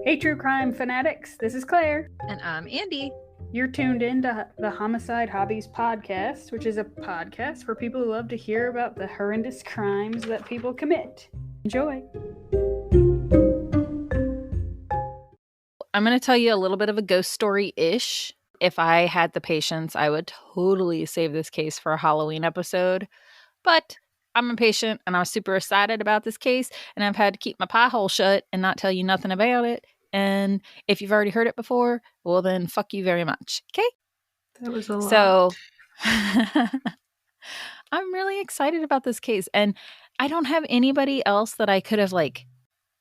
Hey, true crime fanatics, this is Claire. And I'm Andy. You're tuned in to the Homicide Hobbies podcast, which is a podcast for people who love to hear about the horrendous crimes that people commit. Enjoy. I'm going to tell you a little bit of a ghost story-ish. If I had the patience, I would totally save this case for a Halloween episode. But I'm impatient and I was super excited about this case, and I've had to keep my pie hole shut and not tell you nothing about it. And if you've already heard it before, well then fuck you very much. Okay? That was a lot. So I'm really excited about this case, and I don't have anybody else that I could have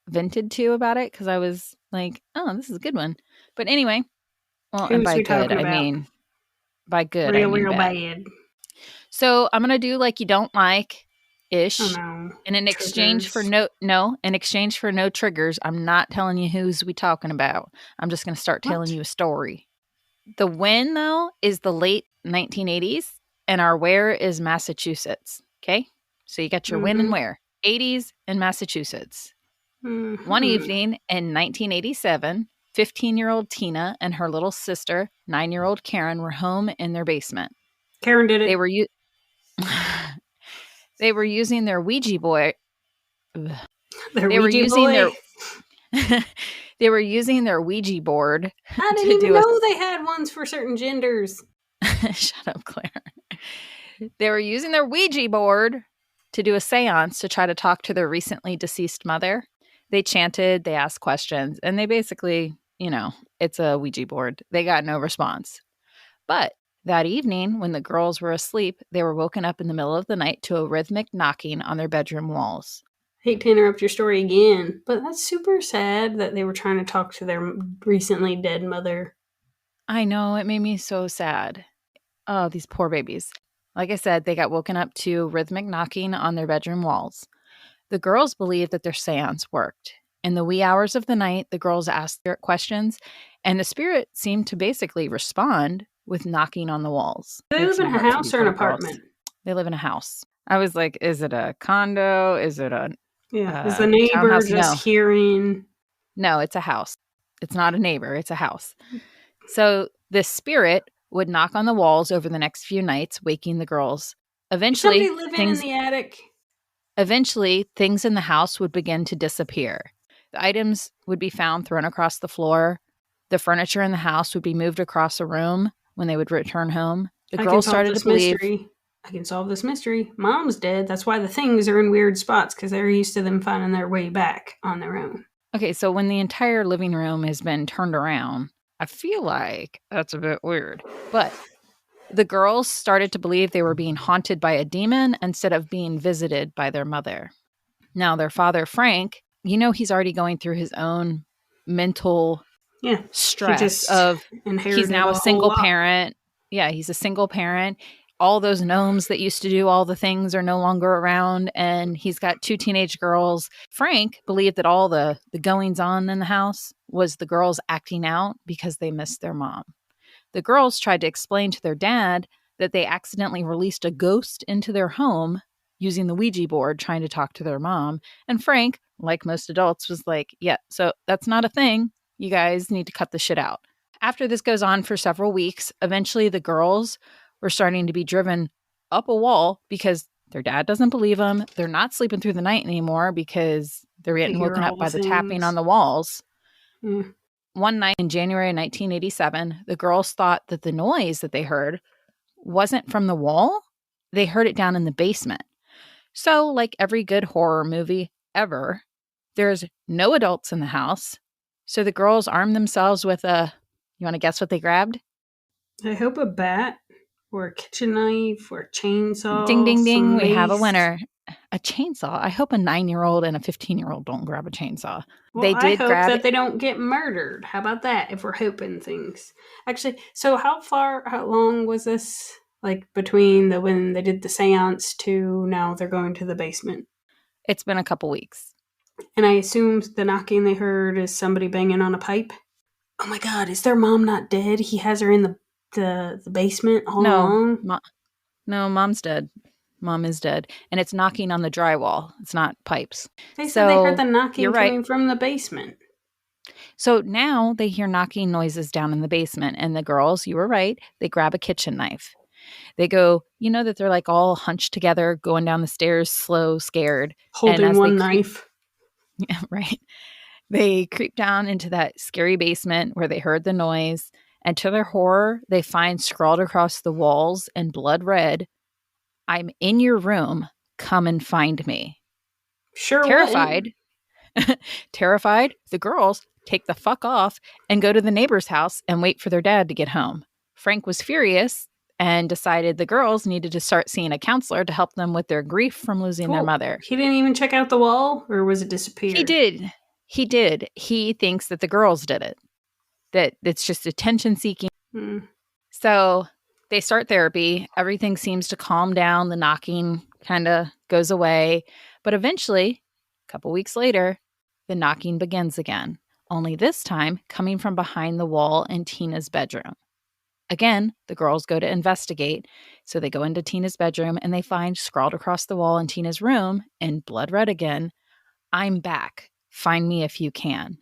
vented to about it because I was like, oh, this is a good one. But anyway, well, and by good, I mean by good, I mean real bad. So I'm gonna do like you don't like ish. Oh, no. And in exchange for no triggers, I'm not telling you who's we talking about. I'm just gonna start telling you a story. The when though is the late 1980s, and our where is Massachusetts. Okay, so you got your when and where. 80s in Massachusetts. One evening in 1987, 15-year-old Tina and her little sister, 9-year-old Karen, were home in their basement. Karen did it. They were using their Ouija board. They were using their Ouija board. I didn't even know they had ones for certain genders. Shut up, Claire. They were using their Ouija board to do a seance to try to talk to their recently deceased mother. They chanted, they asked questions, and they basically, it's a Ouija board. They got no response. But that evening, when the girls were asleep, they were woken up in the middle of the night to a rhythmic knocking on their bedroom walls. Hate to interrupt your story again, but that's super sad that they were trying to talk to their recently dead mother. I know, it made me so sad. Oh, these poor babies. Like I said, they got woken up to rhythmic knocking on their bedroom walls. The girls believed that their seance worked. In the wee hours of the night, the girls asked their questions, and the spirit seemed to basically respond with knocking on the walls. Do they live in a house or an apartment? They live in a house. I was like, is it a condo? Is it a is the neighbor just hearing? No, it's a house. It's not a neighbor. It's a house. So this spirit would knock on the walls over the next few nights, waking the girls. Eventually, somebody living in the attic. Eventually, things in the house would begin to disappear. The items would be found thrown across the floor. The furniture in the house would be moved across a room when they would return home. The girls started to believe... I can solve this mystery. Mom's dead. That's why the things are in weird spots, because they're used to them finding their way back on their own. Okay, so when the entire living room has been turned around, I feel like that's a bit weird. But the girls started to believe they were being haunted by a demon instead of being visited by their mother. Now, their father, Frank, he's already going through his own mental stress of he's now a single parent. Yeah, he's a single parent. All those gnomes that used to do all the things are no longer around, and he's got 2 teenage girls. Frank believed that all the goings on in the house was the girls acting out because they missed their mom. The girls tried to explain to their dad that they accidentally released a ghost into their home using the Ouija board trying to talk to their mom. And Frank, like most adults, was like, yeah, so that's not a thing. You guys need to cut the shit out. After this goes on for several weeks, eventually the girls were starting to be driven up a wall because their dad doesn't believe them. They're not sleeping through the night anymore because they're getting woken up by the tapping on the walls. One night in January 1987, the girls thought that the noise that they heard wasn't from the wall. They heard it down in the basement. So, like every good horror movie ever, there's no adults in the house. So the girls armed themselves with you want to guess what they grabbed? I hope a bat or a kitchen knife or a chainsaw. Ding, ding, ding. We have a winner. A chainsaw. I hope a 9-year-old and a 15-year-old don't grab a chainsaw. Well, I hope that they don't get murdered. How about that, if we're hoping things? Actually, so how long was this, between when they did the seance to now they're going to the basement? It's been a couple weeks. And I assume the knocking they heard is somebody banging on a pipe? Oh my God, is their mom not dead? He has her in the basement all along? No, mom's dead. Mom is dead. And it's knocking on the drywall. It's not pipes. They said they heard the knocking coming from the basement. So now they hear knocking noises down in the basement, and the girls, you were right, they grab a kitchen knife. They go, that they're like all hunched together, going down the stairs, slow, scared. And Holding as they one creep, knife. yeah, right, they creep down into that scary basement where they heard the noise. And to their horror, they find scrawled across the walls in blood red, "I'm in your room. Come and find me." Sure wouldn't. Terrified, Terrified, the girls take the fuck off and go to the neighbor's house and wait for their dad to get home. Frank was furious and decided the girls needed to start seeing a counselor to help them with their grief from losing their Well, mother. he didn't even check out the wall, or was it He disappeared? did. He did. He thinks that the girls did it, that it's just attention seeking. Hmm. So they start therapy. Everything seems to calm down. The knocking kind of goes away. But eventually, a couple weeks later, the knocking begins again, only this time coming from behind the wall in Tina's bedroom. Again, the girls go to investigate. So they go into Tina's bedroom and they find scrawled across the wall in Tina's room in blood red again, "I'm back. Find me if you can."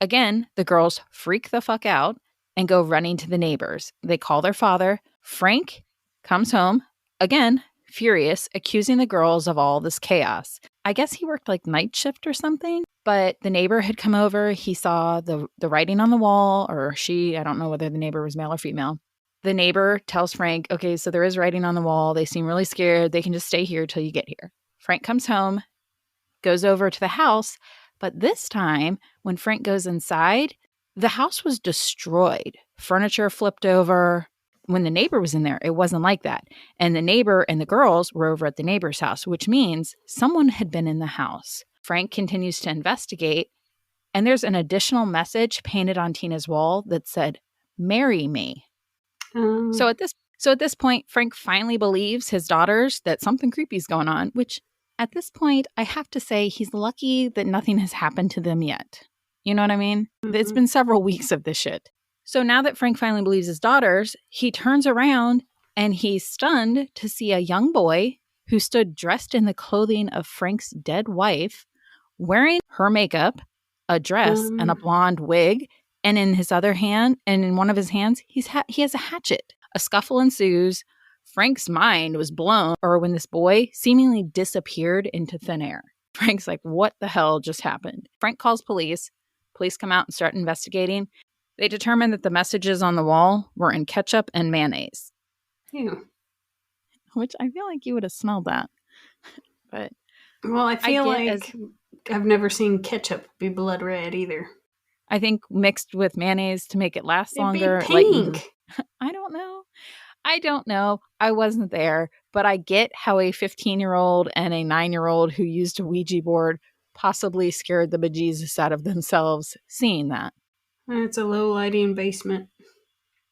Again, the girls freak the fuck out and go running to the neighbors. They call their father. Frank comes home, again, furious, accusing the girls of all this chaos. I guess he worked like night shift or something, but the neighbor had come over. He saw the writing on the wall, or she, I don't know whether the neighbor was male or female. The neighbor tells Frank, "Okay, so there is writing on the wall. They seem really scared. They can just stay here till you get here." Frank comes home, goes over to the house, but this time, when Frank goes inside, the house was destroyed. Furniture flipped over. When the neighbor was in there, it wasn't like that. And the neighbor and the girls were over at the neighbor's house, which means someone had been in the house. Frank continues to investigate, and there's an additional message painted on Tina's wall that said, "Marry me." So Um, at this point, Frank finally believes his daughters that something creepy is going on, which at this point, I have to say he's lucky that nothing has happened to them yet. You know what I mean? It's mhm. been several weeks of this shit. So now that Frank finally believes his daughters, he turns around and he's stunned to see a young boy who stood dressed in the clothing of Frank's dead wife, wearing her makeup, a dress, and a Um, blonde wig. And in his other hand, and in one of his hands, he has a hatchet. A scuffle ensues. Frank's mind was blown, or when this boy seemingly disappeared into thin air. Frank's like, "What the hell just happened?" Frank calls police. Police come out and start investigating. They determine that the messages on the wall were in ketchup and mayonnaise, ew. which I feel like you would have smelled that. But Well, I I feel get as like I've never seen ketchup be blood red either. I think mixed with mayonnaise to make it last It'd be longer, lighten. pink. I don't know. I don't know. I wasn't there, but I get how a 15-year-old and a 9-year-old who used a Ouija board possibly scared the bejesus out of themselves seeing that. It's a low lighting basement.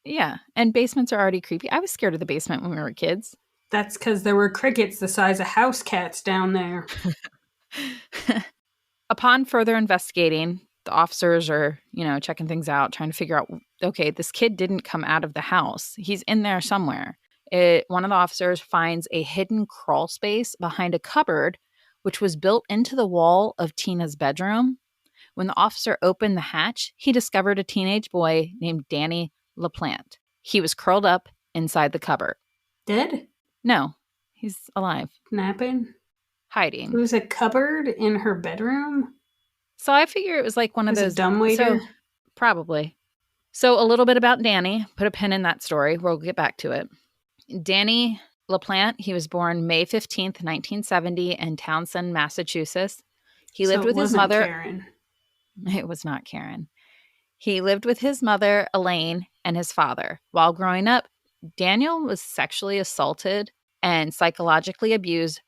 Yeah, and basements are already creepy. I was scared of the basement when we were kids. That's because there were crickets the size of house cats down there. Upon further investigating, the officers are, checking things out, trying to figure out, okay, this kid didn't come out of the house. He's in there somewhere. One of the officers finds a hidden crawl space behind a cupboard, which was built into the wall of Tina's bedroom. When the officer opened the hatch, he discovered a teenage boy named Danny LaPlante. He was curled up inside the cupboard. Dead? No, he's alive, Napping? hiding. There was a cupboard in her bedroom? So I figure it was like one of Was a those. dumbwaiter? So probably. So a little bit about Danny. Put a pin in that story. We'll get back to it. Danny LaPlante, he was born May 15th, 1970 in Townsend, Massachusetts. He So lived it with his wasn't mother. Karen. It was not Karen. He lived with his mother, Elaine, and his father. While growing up, Daniel was sexually assaulted and psychologically abused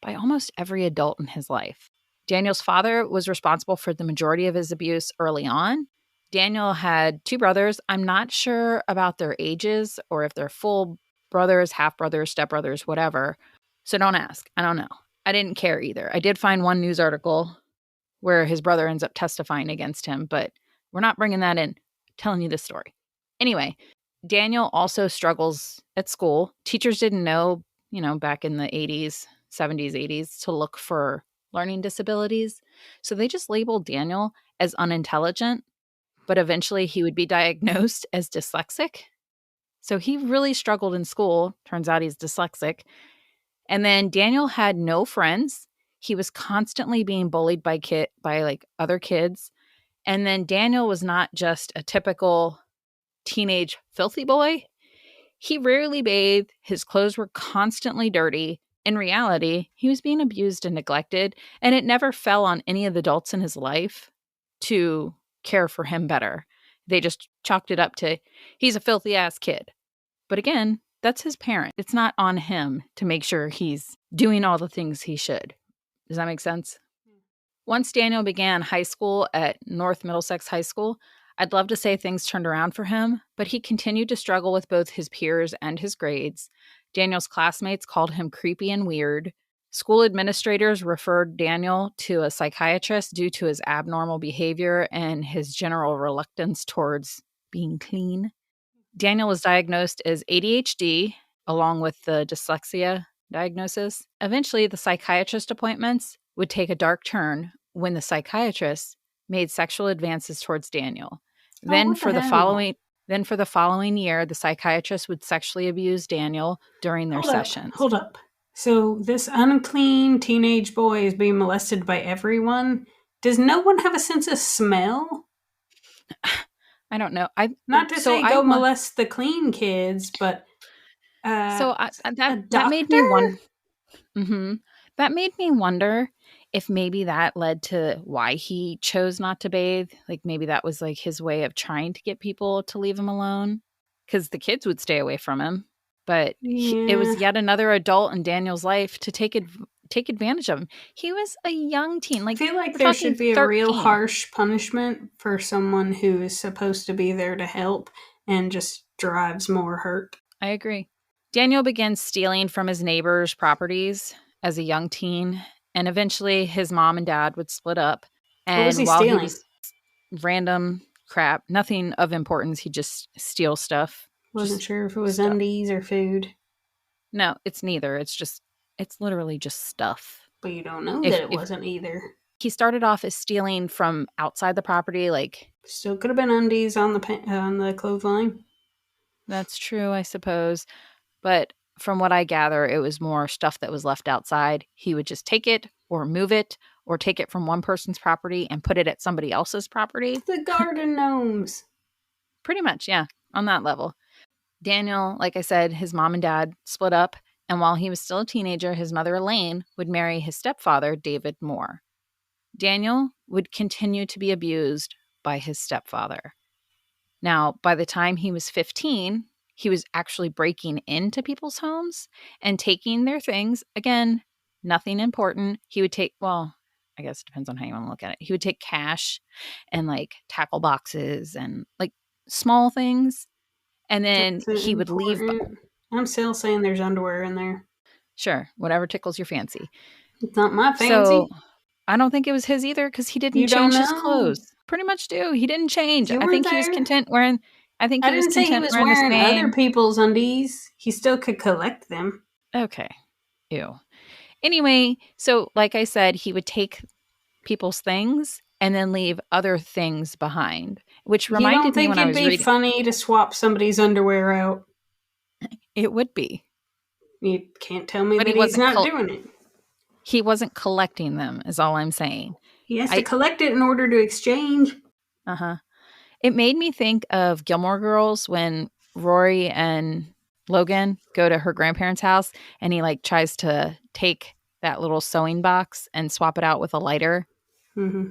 by almost every adult in his life. Daniel's father was responsible for the majority of his abuse early on. Daniel had two brothers. I'm not sure about their ages or if they're full brothers, half brothers, stepbrothers, whatever. So don't ask. I don't know. I didn't care either. I did find one news article where his brother ends up testifying against him, but we're not bringing that in. I'm telling you this story. Anyway, Daniel also struggles at school. Teachers didn't know, back in the 80s, 70s, 80s, to look for learning disabilities. So they just labeled Daniel as unintelligent, but eventually he would be diagnosed as dyslexic. So he really struggled in school. Turns out he's dyslexic. And then Daniel had no friends. He was constantly being bullied by like other kids. And then Daniel was not just a typical teenage filthy boy. He rarely bathed. His clothes were constantly dirty. In reality, he was being abused and neglected, and it never fell on any of the adults in his life to care for him better. They just chalked it up to he's a filthy ass kid. But again, that's his parent. It's not on him to make sure he's doing all the things he should. Does that make sense? Once Daniel began high school at North Middlesex High School, I'd love to say things turned around for him, but he continued to struggle with both his peers and his grades. Daniel's classmates called him creepy and weird. School administrators referred Daniel to a psychiatrist due to his abnormal behavior and his general reluctance towards being clean. Daniel was diagnosed as ADHD, along with the dyslexia diagnosis. Eventually, the psychiatrist appointments would take a dark turn when the psychiatrist made sexual advances towards Daniel. Then for the following year, the psychiatrist would sexually abuse Daniel during their sessions. Hold up. So this unclean teenage boy is being molested by everyone. Does no one have a sense of smell? I don't know. Molest the clean kids, but that made me wonder. Mm-hmm. That made me wonder if maybe that led to why he chose not to bathe. Like maybe that was like his way of trying to get people to leave him alone, because the kids would stay away from him. But it was yet another adult in Daniel's life to take advantage of him. He was a young teen. Like, I feel like there should be 13. A real harsh punishment for someone who is supposed to be there to help and just drives more hurt. I agree. Daniel began stealing from his neighbors' properties as a young teen, and eventually his mom and dad would split up. And what was he stealing? He was random crap, nothing of importance. He'd just steal stuff. Wasn't sure if it was stuff. Undies or food. No, it's neither. It's literally just stuff. But you don't know that it wasn't either. He started off as stealing from outside the property, like still could have been undies on the clothesline. That's true, I suppose. But from what I gather, it was more stuff that was left outside. He would just take it or move it or take it from one person's property and put it at somebody else's property. The garden gnomes. Pretty much, yeah, on that level. Daniel, like I said, his mom and dad split up, and while he was still a teenager, his mother, Elaine, would marry his stepfather, David Moore. Daniel would continue to be abused by his stepfather. Now, by the time he was 15, he was actually breaking into people's homes and taking their things. Again, nothing important. He would take, well, I guess it depends on how you want to look at it. He would take cash and like tackle boxes and like small things. And then he would leave. I'm still saying there's underwear in there. Sure. Whatever tickles your fancy. It's not my fancy. So I don't think it was his either because he didn't change his clothes. Pretty much do. He didn't change. I think he was content wearing. I didn't say he was wearing other people's undies. He still could collect them. Okay. Ew. Anyway, so like I said, he would take people's things and then leave other things behind, which reminded me when I was reading. You don't think it'd be funny to swap somebody's underwear out? It would be. You can't tell me that he's not doing it. He wasn't collecting them, is all I'm saying. He has to collect it in order to exchange. Uh-huh. It made me think of Gilmore Girls when Rory and Logan go to her grandparents' house and he like tries to take that little sewing box and swap it out with a lighter. Mm-hmm.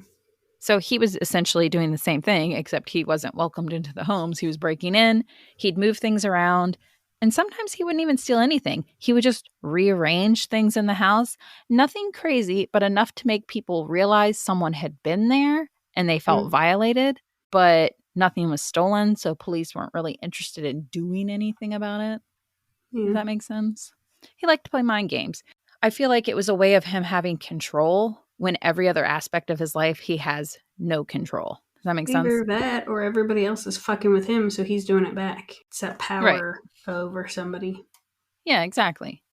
So he was essentially doing the same thing, except he wasn't welcomed into the homes. He was breaking in. He'd move things around. And sometimes he wouldn't even steal anything. He would just rearrange things in the house. Nothing crazy, but enough to make people realize someone had been there and they felt violated. But nothing was stolen, so police weren't really interested in doing anything about it. Does that make sense? He liked to play mind games. I feel like it was a way of him having control when every other aspect of his life he has no control. Does that make sense? Either that or everybody else is fucking with him, so he's doing it back. It's that power over somebody. Yeah, exactly.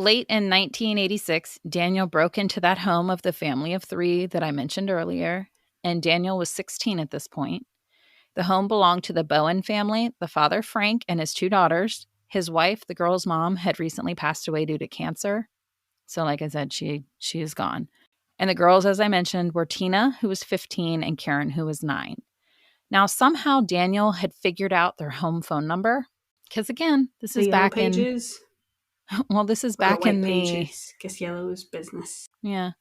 Late in 1986, Daniel broke into that home of the family of 3 that I mentioned earlier, and Daniel was 16 at this point. The home belonged to the Bowen family, the father, Frank, and his 2 daughters. His wife, the girl's mom, had recently passed away due to cancer. So like I said, she is gone. And the girls, as I mentioned, were Tina, who was 15, and Karen, who was 9. Now, somehow Daniel had figured out their home phone number. Because again, this The is yellow back in... pages? Well, this is Or the back in white the... pages? Guess yellow is business. Yeah.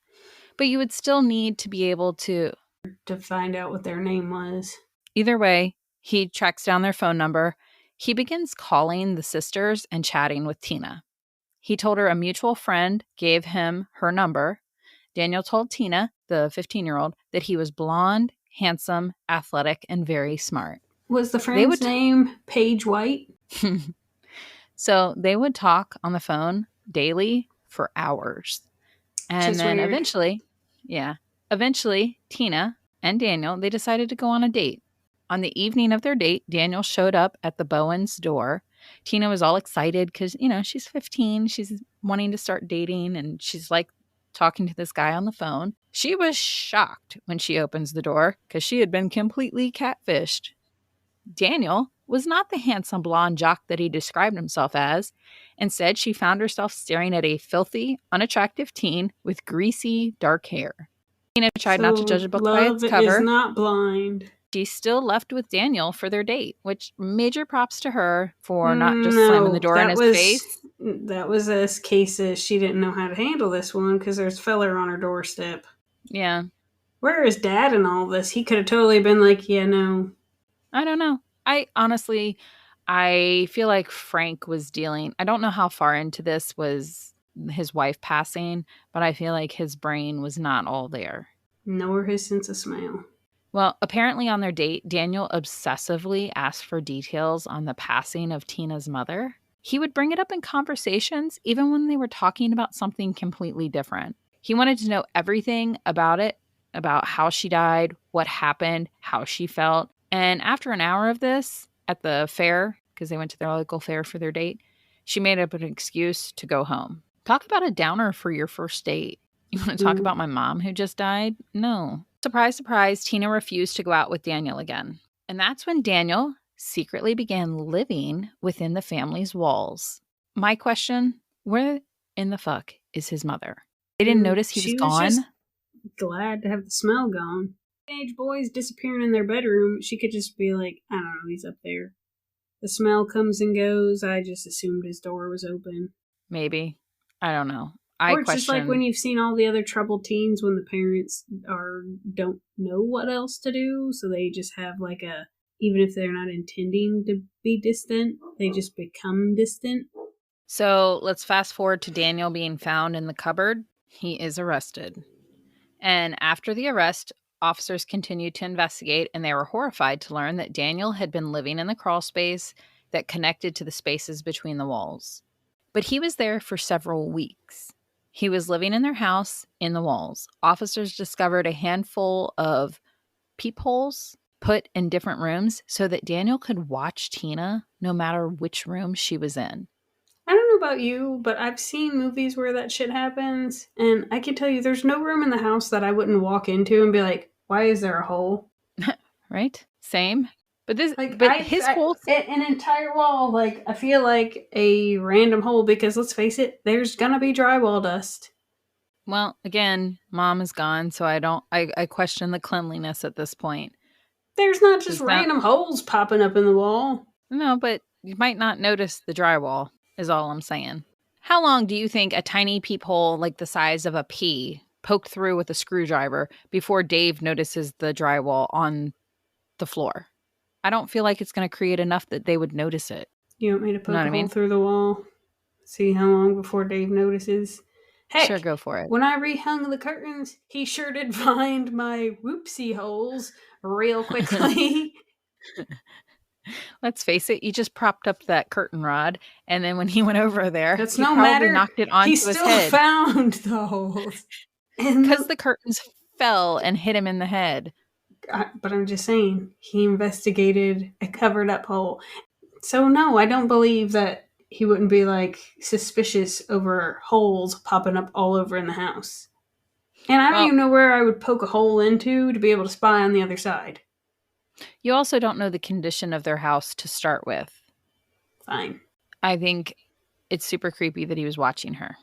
But you would still need to be able to... To find out what their name was. Either way, he tracks down their phone number. He begins calling the sisters and chatting with Tina. He told her a mutual friend gave him her number. Daniel told Tina, the 15-year-old, that he was blonde, handsome, athletic, and very smart. Was the friend's name Paige White? So they would talk on the phone daily for hours. And then weird. eventually, Tina and Daniel, they decided to go on a date. On the evening of their date, Daniel showed up at the Bowens' door. Tina was all excited because, she's 15. She's wanting to start dating, and she's like talking to this guy on the phone. She was shocked when she opens the door because she had been completely catfished. Daniel was not the handsome blonde jock that he described himself as. Instead, she found herself staring at a filthy, unattractive teen with greasy, dark hair. Tina tried not to judge a book by its cover. Love is not blind. She still left with Daniel for their date, which major props to her for not just slamming the door in his face. That was a case of she didn't know how to handle this one because there's a feller on her doorstep. Yeah. Where is Dad in all this? He could have totally been like, yeah, no. I don't know. I feel like Frank was dealing... I don't know how far into this was his wife passing, but I feel like his brain was not all there. Nor his sense of smell. Well, apparently on their date, Daniel obsessively asked for details on the passing of Tina's mother. He would bring it up in conversations, even when they were talking about something completely different. He wanted to know everything about it, about how she died, what happened, how she felt. And after an hour of this at the fair, because they went to their local fair for their date, she made up an excuse to go home. Talk about a downer for your first date. You want to talk about my mom who just died? No. Surprise, surprise, Tina refused to go out with Daniel again. And that's when Daniel secretly began living within the family's walls. My question, where in the fuck is his mother? They didn't notice he was gone? Just glad to have the smell gone. Teenage boys disappearing in their bedroom, she could just be like, I don't know, he's up there. The smell comes and goes. I just assumed his door was open. Maybe. I don't know. Or it's just like when you've seen all the other troubled teens when the parents don't know what else to do, so they just have like even if they're not intending to be distant, they just become distant. So let's fast forward to Daniel being found in the cupboard. He is arrested. And after the arrest, officers continued to investigate, and they were horrified to learn that Daniel had been living in the crawl space that connected to the spaces between the walls. But he was there for several weeks. He was living in their house in the walls. Officers discovered a handful of peepholes put in different rooms so that Daniel could watch Tina no matter which room she was in. I don't know about you, but I've seen movies where that shit happens, and I can tell you there's no room in the house that I wouldn't walk into and be like, why is there a hole? Right? Same. But his whole an entire wall, like I feel like a random hole because let's face it, there's gonna be drywall dust. Well, again, mom is gone, so I question the cleanliness at this point. There's not just random holes popping up in the wall. No, but you might not notice the drywall, is all I'm saying. How long do you think a tiny peephole like the size of a pea poked through with a screwdriver before Dave notices the drywall on the floor? I don't feel like it's going to create enough that they would notice it. You want me to poke a hole through the wall? See how long before Dave notices? Heck, sure, go for it. When I rehung the curtains, he sure did find my whoopsie holes real quickly. Let's face it, you just propped up that curtain rod, and then when he went over there, that's he no probably matter. Knocked it onto his head. He still found the holes. Because the curtains fell and hit him in the head. But I'm just saying, he investigated a covered up hole. So no, I don't believe that he wouldn't be like suspicious over holes popping up all over in the house. And I don't Well, even know where I would poke a hole into to be able to spy on the other side. you also don't know the condition of their house to start with. Fine. I think it's super creepy that he was watching her.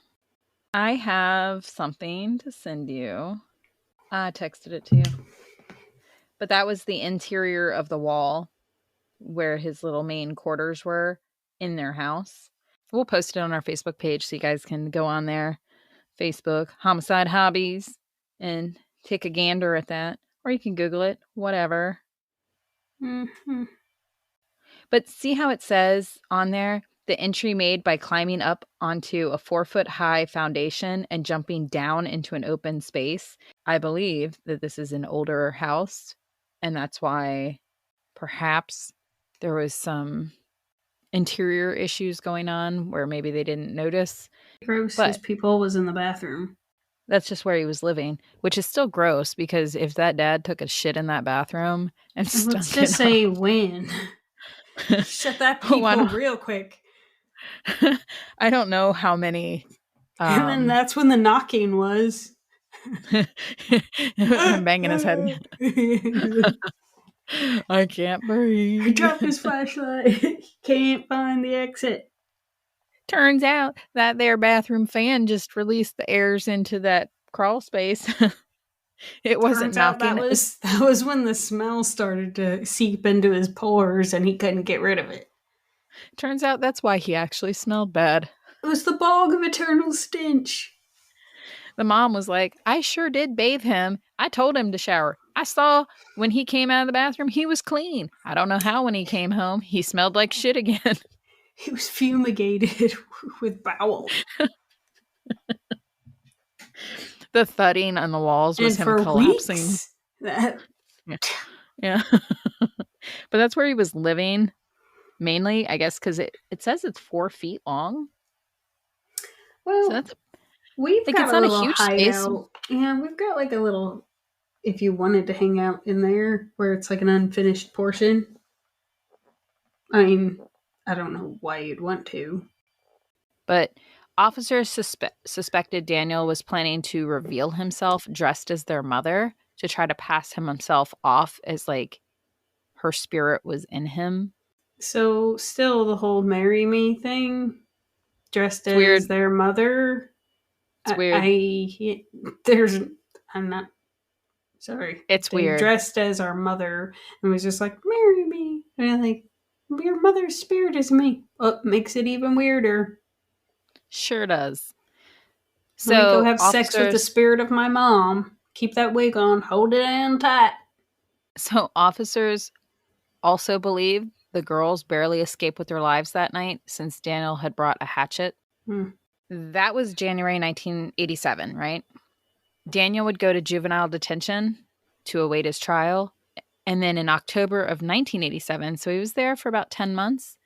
I have something to send you. I texted it to you. But that was the interior of the wall where his little main quarters were in their house. We'll post it on our Facebook page so you guys can go on there. Facebook, Homicide Hobbies, and take a gander at that. Or you can Google it, whatever. Mm-hmm. But see how it says on there, the entry made by climbing up onto a 4-foot-high foundation and jumping down into an open space. I believe that this is an older house, and that's why perhaps there was some interior issues going on where maybe they didn't notice. Gross. But His people was in the bathroom. that's just where he was living, which is still gross because if that dad took a shit in that bathroom and Let's stunk just it say when. Shut that peephole real quick. I don't know how many. And then that's when the knocking was. Him banging his head again. I can't breathe. He dropped his flashlight. He can't find the exit. Turns out that their bathroom fan just released the airs into that crawl space. It wasn't knocking. That was when the smell started to seep into his pores and he couldn't get rid of it. Turns out that's why he actually smelled bad. It was the bog of eternal stench. The mom was like, I sure did bathe him. I told him to shower. I saw when he came out of the bathroom, he was clean. I don't know how when he came home, he smelled like shit again. He was fumigated with bowel. The thudding on the walls was and him collapsing. Weeks, yeah. But that's where he was living mainly, I guess, because it says it's 4 feet long. Well, so we've got a little huge hideout. Yeah, we've got like a little, if you wanted to hang out in there, where it's like an unfinished portion. I mean, I don't know why you'd want to. But officers suspected Daniel was planning to reveal himself dressed as their mother to try to pass himself off as like her spirit was in him. So still the whole marry me thing, dressed as weird. Their mother. It's weird. I'm not sorry. It's weird. Dressed as our mother and was just like, marry me. And I'm like, your mother's spirit is me. Oh, makes it even weirder. Sure does. So let me go have sex with the spirit of my mom. Keep that wig on. Hold it down tight. So officers also believe the girls barely escaped with their lives that night since Daniel had brought a hatchet. That was January 1987, right? Daniel would go to juvenile detention to await his trial. And then in October of 1987, so he was there for about 10 months,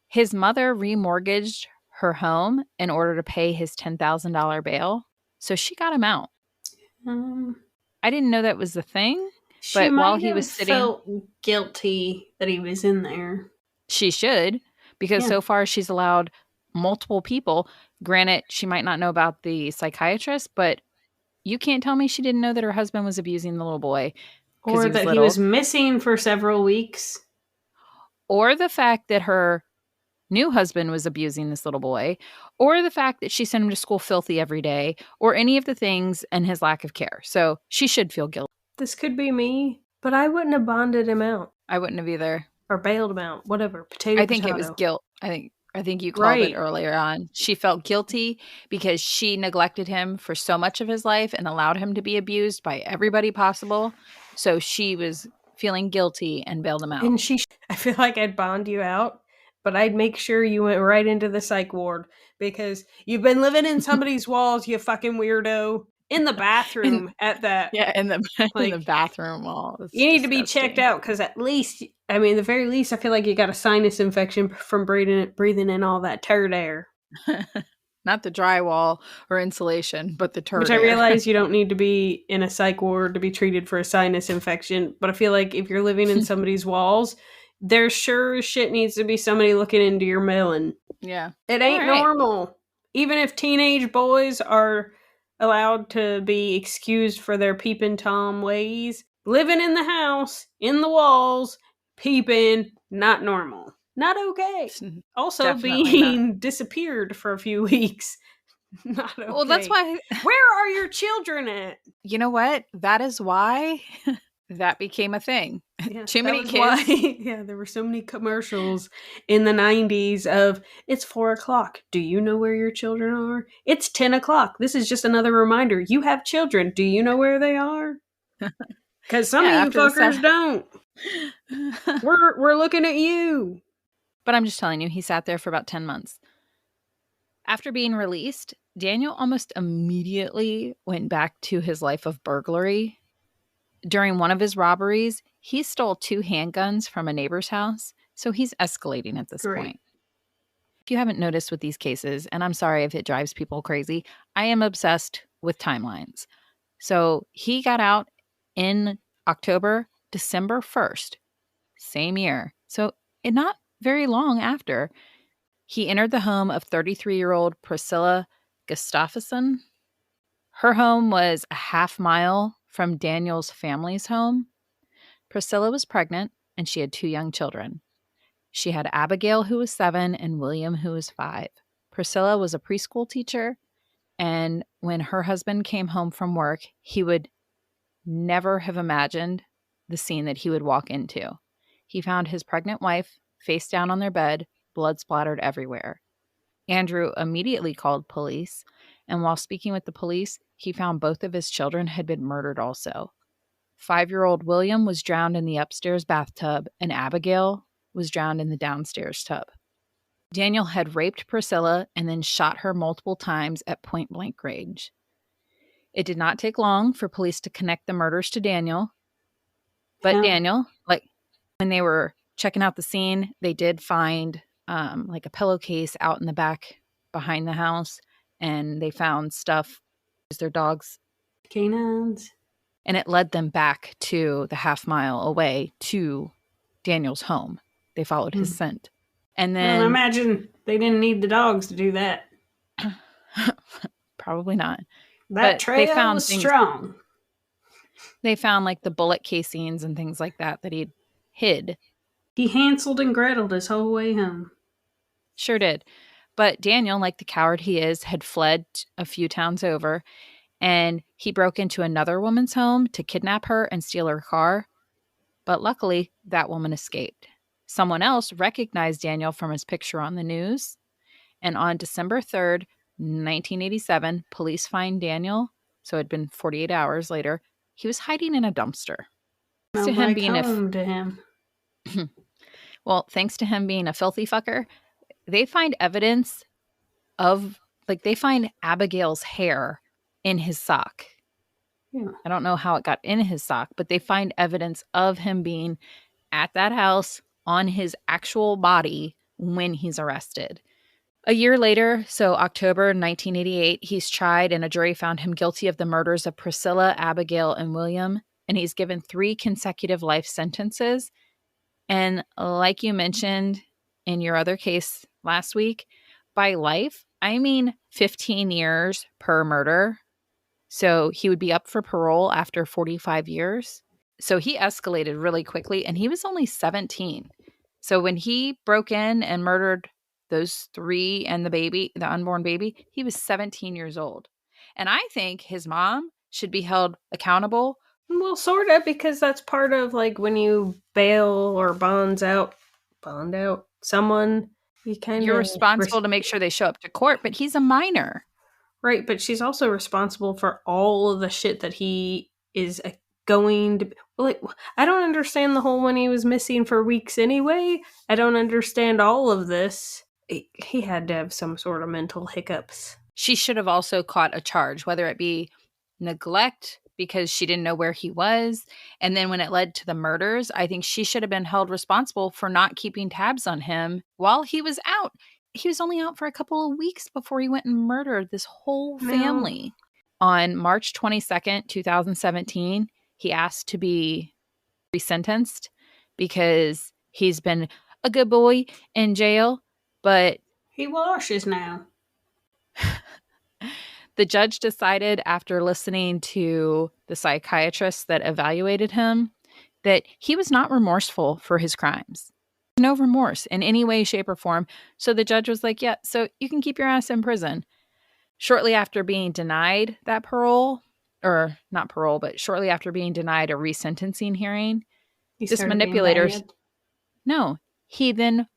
his mother remortgaged her home in order to pay his $10,000 bail. So she got him out. I didn't know that was the thing. But while he was sitting, felt guilty that he was in there. She should, because so far she's allowed multiple people. Granted, she might not know about the psychiatrist, but you can't tell me she didn't know that her husband was abusing the little boy. Or that he was missing for several weeks. Or the fact that her new husband was abusing this little boy. Or the fact that she sent him to school filthy every day. Or any of the things and his lack of care. So she should feel guilty. This could be me, but I wouldn't have bonded him out. I wouldn't have either. Or bailed him out. Whatever. I think it was guilt. I think you called it earlier on. She felt guilty because she neglected him for so much of his life and allowed him to be abused by everybody possible. So she was feeling guilty and bailed him out. And I feel like I'd bond you out, but I'd make sure you went right into the psych ward because you've been living in somebody's walls, you fucking weirdo. In the bathroom at that. Yeah, in the bathroom wall. You need to be checked out because at least, the very least, I feel like you got a sinus infection from breathing in all that turd air. Not the drywall or insulation, but the turd Which air. I realize you don't need to be in a psych ward to be treated for a sinus infection, but I feel like if you're living in somebody's walls, there sure as shit needs to be somebody looking into your melon. Yeah. It ain't All right. normal. Even if teenage boys are allowed to be excused for their peeping Tom ways, living in the house, in the walls, peeping, not normal. Not okay. Also Definitely being disappeared for a few weeks. Not okay. Well, that's why. Where are your children at? You know what? That is why that became a thing. Yeah, Too that many was kids. why, yeah, there were so many commercials in the 90s of, it's 4 o'clock. Do you know where your children are? It's 10 o'clock. This is just another reminder. You have children. Do you know where they are? Because some of you fuckers don't. We're looking at you. But I'm just telling you, he sat there for about 10 months. After being released, Daniel almost immediately went back to his life of burglary. During one of his robberies, he stole 2 handguns from a neighbor's house, so he's escalating at this point. If you haven't noticed with these cases, and I'm sorry if it drives people crazy, I am obsessed with timelines. So he got out in October, December 1st, same year. So not very long after, he entered the home of 33-year-old Priscilla Gustafsson. Her home was a half mile from Daniel's family's home. Priscilla was pregnant, and she had 2 young children. She had Abigail, who was 7, and William, who was 5. Priscilla was a preschool teacher, and when her husband came home from work, he would never have imagined the scene that he would walk into. He found his pregnant wife face down on their bed, blood splattered everywhere. Andrew immediately called police, and while speaking with the police, he found both of his children had been murdered also. 5-year-old William was drowned in the upstairs bathtub, and Abigail was drowned in the downstairs tub. Daniel had raped Priscilla and then shot her multiple times at point-blank range. It did not take long for police to connect the murders to Daniel. But Daniel, when they were checking out the scene, they did find a pillowcase out in the back behind the house, and they found stuff, their dogs, canines, and it led them back to the half mile away to Daniel's home. They followed his scent. And then I imagine they didn't need the dogs to do that. Probably not. That trail was strong. They found the bullet casings and things like that he'd hid. He Hanseled and Greteled his whole way home. Sure did. But Daniel, like the coward he is, had fled a few towns over, and he broke into another woman's home to kidnap her and steal her car. But luckily, that woman escaped. Someone else recognized Daniel from his picture on the news, and on December 3rd, 1987, police find Daniel, so it had been 48 hours later, he was hiding in a dumpster. Thanks to him being thanks to him being a filthy fucker, they find evidence of, they find Abigail's hair in his sock. Yeah. I don't know how it got in his sock, but they find evidence of him being at that house on his actual body when he's arrested. A year later, so October 1988, he's tried and a jury found him guilty of the murders of Priscilla, Abigail, and William, and he's given 3 consecutive life sentences. And like you mentioned in your other case last week, by life, I mean 15 years per murder. So he would be up for parole after 45 years. So he escalated really quickly, and he was only 17. So when he broke in and murdered those 3 and the unborn baby, he was 17 years old. And I think his mom should be held accountable. Well, sort of, because that's part of when you bail or bond out someone, you're responsible to make sure they show up to court, but he's a minor. Right, but she's also responsible for all of the shit that he is going to... I don't understand the whole when he was missing for weeks anyway. I don't understand all of this. He had to have some sort of mental hiccups. She should have also caught a charge, whether it be neglect because she didn't know where he was. And then when it led to the murders, I think she should have been held responsible for not keeping tabs on him while he was out. He was only out for a couple of weeks before he went and murdered this whole family. No. On March 22nd, 2017, he asked to be resentenced because he's been a good boy in jail, but He washes now. the judge decided after listening to the psychiatrist that evaluated him that he was not remorseful for his crimes. No remorse in any way, shape, or form. So the judge was like, yeah, so you can keep your ass in prison. Shortly after being denied that parole, or not parole, but shortly after being denied a resentencing hearing, He this started being manipulator, bad. no, he then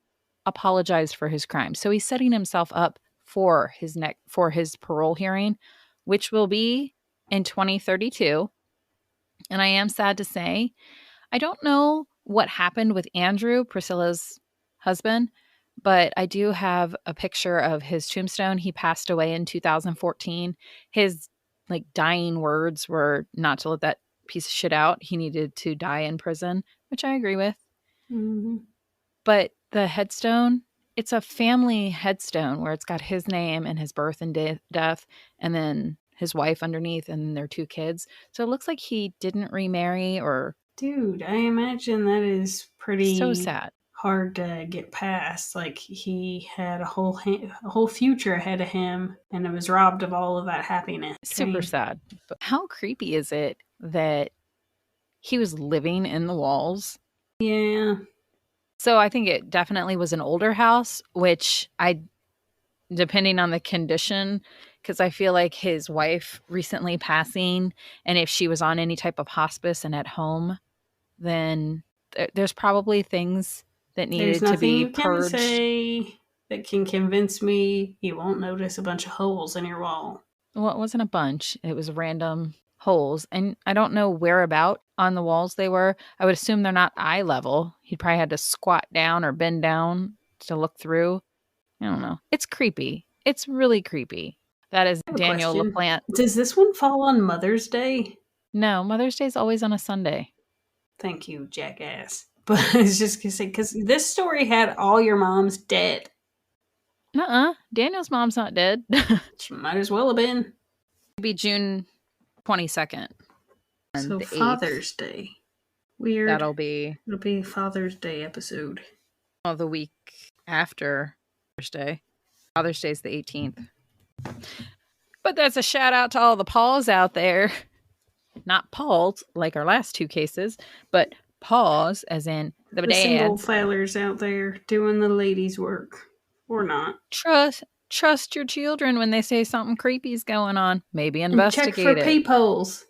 apologized for his crime. So he's setting himself up for his parole hearing, which will be in 2032. And I am sad to say, I don't know what happened with Andrew, Priscilla's husband, but I do have a picture of his tombstone. He passed away in 2014. His dying words were not to let that piece of shit out. He needed to die in prison, which I agree with. Mm-hmm. But the headstone, it's a family headstone where it's got his name and his birth and death, and then his wife underneath and their 2 kids. So it looks like he didn't remarry or... Dude, I imagine that is pretty so sad. hard to get past. Like, he had a whole future ahead of him, and it was robbed of all of that happiness. Super sad. But how creepy is it that he was living in the walls? Yeah. So I think it definitely was an older house, which depending on the condition, because I feel like his wife recently passing, and if she was on any type of hospice and at home, then there's probably things that needed to be purged. There's nothing you can say that can convince me you won't notice a bunch of holes in your wall. Well, it wasn't a bunch. It was random holes. And I don't know whereabout on the walls they were. I would assume they're not eye level. He probably had to squat down or bend down to look through. I don't know. It's creepy. It's really creepy. That is Daniel LaPlante. Does this one fall on Mother's Day? No, Mother's Day is always on a Sunday. Thank you, jackass. But I was just going to say, because this story had all your moms dead. Daniel's mom's not dead. She might as well have been. It'll be June 22nd. So Father's Day. Weird. It'll be Father's Day episode. The week after Father's Day. Father's Day is the 18th. But that's a shout out to all the Pauls out there. Not Pauls like our last 2 cases, but Paws as in the dads. Single fathers out there doing the ladies' work. Or not. Trust your children when they say something creepy's going on. Maybe investigate and check for peepholes.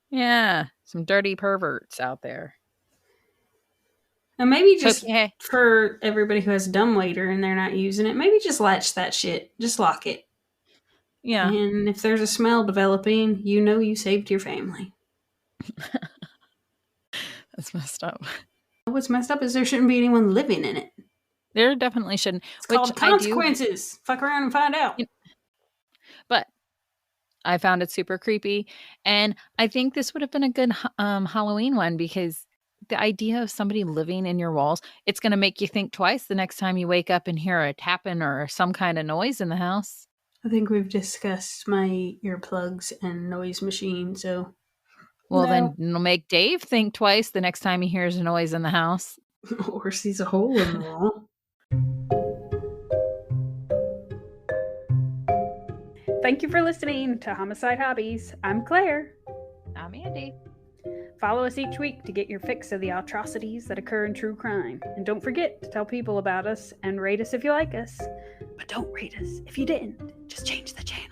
Yeah, some dirty perverts out there. And maybe just for everybody who has a dumbwaiter and they're not using it, maybe just latch that shit. Just lock it. Yeah. And if there's a smell developing, you know you saved your family. That's messed up. What's messed up is there shouldn't be anyone living in it. There definitely shouldn't. It's called consequences. Fuck around and find out. But I found it super creepy. And I think this would have been a good Halloween one, because the idea of somebody living in your walls, it's going to make you think twice the next time you wake up and hear a tapping or some kind of noise in the house. I think we've discussed my earplugs and noise machine, so... Well, then it'll make Dave think twice the next time he hears a noise in the house. Or sees a hole in the wall. Thank you for listening to Homicide Hobbies. I'm Claire. I'm Andy. Follow us each week to get your fix of the atrocities that occur in true crime. And don't forget to tell people about us and rate us if you like us. But don't rate us if you didn't. Just change the channel.